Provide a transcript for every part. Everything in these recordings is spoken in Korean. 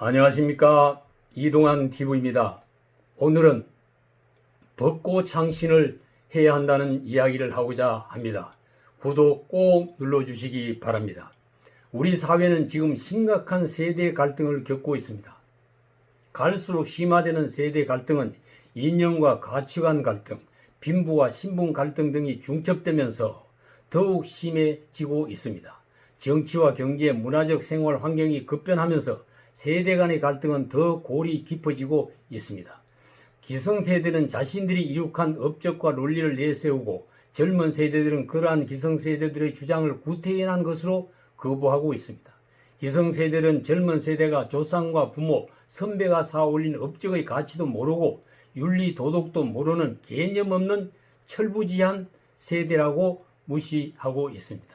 안녕하십니까, 이동환 TV입니다. 오늘은 벚꽃 창신을 해야 한다는 이야기를 하고자 합니다. 구독 꼭 눌러주시기 바랍니다. 우리 사회는 지금 심각한 세대 갈등을 겪고 있습니다. 갈수록 심화되는 세대 갈등은 이념과 가치관 갈등, 빈부와 신분 갈등 등이 중첩되면서 더욱 심해지고 있습니다. 정치와 경제, 문화적 생활 환경이 급변하면서 세대 간의 갈등은 더 골이 깊어지고 있습니다. 기성세대는 자신들이 이룩한 업적과 논리를 내세우고 젊은 세대들은 그러한 기성세대들의 주장을 구태연한 것으로 거부하고 있습니다. 기성세대는 젊은 세대가 조상과 부모, 선배가 쌓아올린 업적의 가치도 모르고 윤리, 도덕도 모르는 개념 없는 철부지한 세대라고 무시하고 있습니다.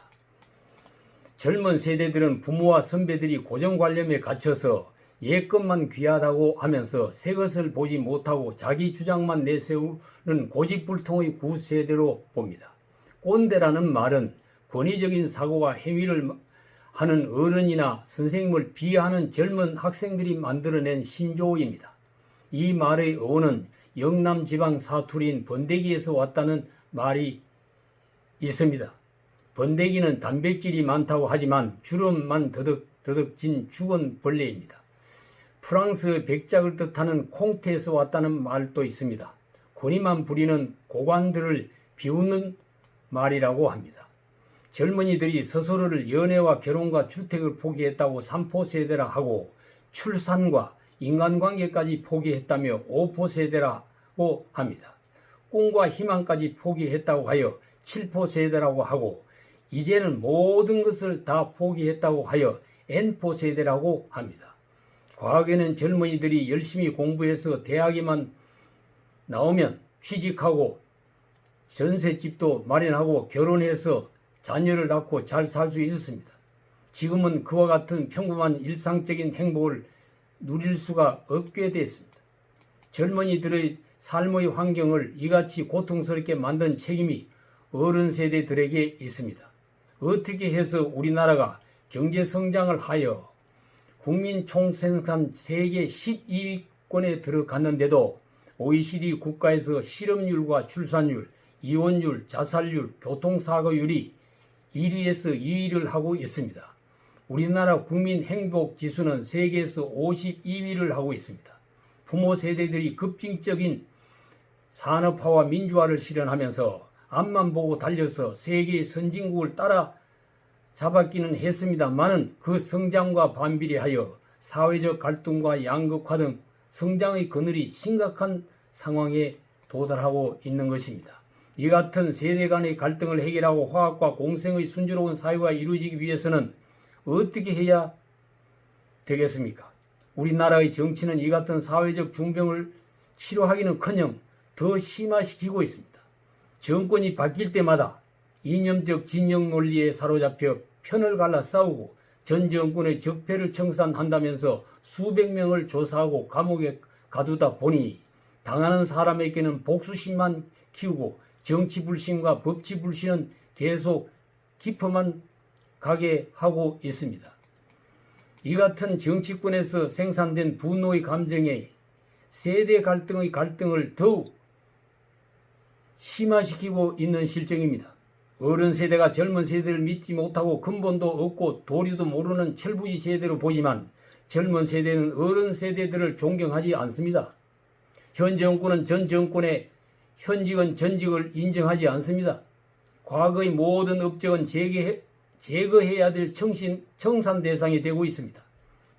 젊은 세대들은 부모와 선배들이 고정관념에 갇혀서 옛것만 귀하다고 하면서 새 것을 보지 못하고 자기 주장만 내세우는 고집불통의 구세대로 봅니다. 꼰대라는 말은 권위적인 사고와 행위를 하는 어른이나 선생님을 비하하는 젊은 학생들이 만들어낸 신조어입니다. 이 말의 어원은 영남 지방 사투리인 번데기에서 왔다는 말이 있습니다. 번데기는 단백질이 많다고 하지만 주름만 더덕 진 죽은 벌레입니다. 프랑스 백작을 뜻하는 콩테에서 왔다는 말도 있습니다. 권위만 부리는 고관들을 비웃는 말이라고 합니다. 젊은이들이 스스로를 연애와 결혼과 주택을 포기했다고 3포 세대라 하고 출산과 인간관계까지 포기했다며 5포 세대라고 합니다. 꿈과 희망까지 포기했다고 하여 7포 세대라고 하고 이제는 모든 것을 다 포기했다고 하여 N포 세대라고 합니다. 과거에는 젊은이들이 열심히 공부해서 대학에만 나오면 취직하고 전셋집도 마련하고 결혼해서 자녀를 낳고 잘 살 수 있었습니다. 지금은 그와 같은 평범한 일상적인 행복을 누릴 수가 없게 됐습니다. 젊은이들의 삶의 환경을 이같이 고통스럽게 만든 책임이 어른 세대들에게 있습니다. 어떻게 해서 우리나라가 경제성장을 하여 국민 총생산 세계 12위권에 들어갔는데도 OECD 국가에서 실업률과 출산율, 이혼율, 자살률, 교통사고율이 1위에서 2위를 하고 있습니다. 우리나라 국민 행복 지수는 세계에서 52위를 하고 있습니다. 부모 세대들이 급진적인 산업화와 민주화를 실현하면서 앞만 보고 달려서 세계의 선진국을 따라 잡았기는 했습니다만은 그 성장과 반비례하여 사회적 갈등과 양극화 등 성장의 그늘이 심각한 상황에 도달하고 있는 것입니다. 이 같은 세대 간의 갈등을 해결하고 화합과 공생의 순조로운 사회가 이루어지기 위해서는 어떻게 해야 되겠습니까? 우리나라의 정치는 이 같은 사회적 중병을 치료하기는커녕 더 심화시키고 있습니다. 정권이 바뀔 때마다 이념적 진영 논리에 사로잡혀 편을 갈라 싸우고 전 정권의 적폐를 청산한다면서 수백 명을 조사하고 감옥에 가두다 보니 당하는 사람에게는 복수심만 키우고 정치불신과 법치불신은 계속 깊어만 가게 하고 있습니다. 이 같은 정치권에서 생산된 분노의 감정에 세대 갈등의 갈등을 더욱 심화시키고 있는 실정입니다. 어른 세대가 젊은 세대를 믿지 못하고 근본도 없고 도리도 모르는 철부지 세대로 보지만 젊은 세대는 어른 세대들을 존경하지 않습니다. 현 정권은 전 정권의 현직은 전직을 인정하지 않습니다. 과거의 모든 업적은 제거해야 될 청산 대상이 되고 있습니다.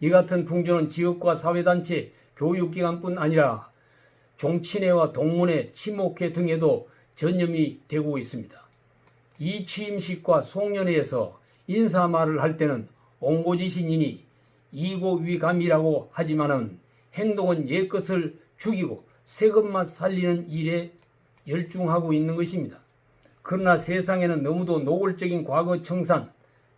이 같은 풍조는 지역과 사회단체, 교육기관뿐 아니라 종친회와 동문회, 친목회 등에도 전염이 되고 있습니다. 이 취임식과 송년회에서 인사말을 할 때는 옹고지신이니 이고위감이라고 하지만은 행동은 옛것을 죽이고 새것만 살리는 일에 열중하고 있는 것입니다. 그러나 세상에는 너무도 노골적인 과거 청산,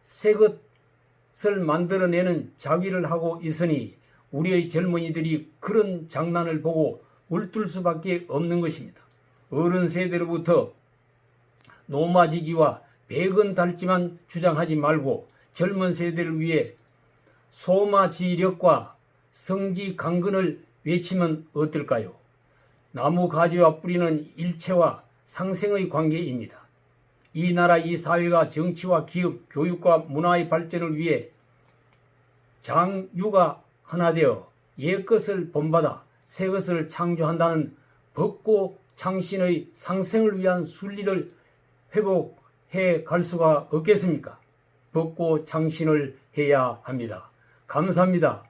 새것을 만들어내는 자위를 하고 있으니 우리의 젊은이들이 그런 장난을 보고 물들 수밖에 없는 것입니다. 어른 세대로부터 노마지기와 백은 달지만 주장하지 말고 젊은 세대를 위해 소마지력과 성지 강건을 외치면 어떨까요? 나무 가지와 뿌리는 일체와 상생의 관계입니다. 이 나라 이 사회가 정치와 기업, 교육과 문화의 발전을 위해 장유가 하나 되어 옛것을 본받아 새것을 창조한다는 벚고 창신의 상생을 위한 순리를 회복해 갈 수가 없겠습니까? 벚고 창신을 해야 합니다. 감사합니다.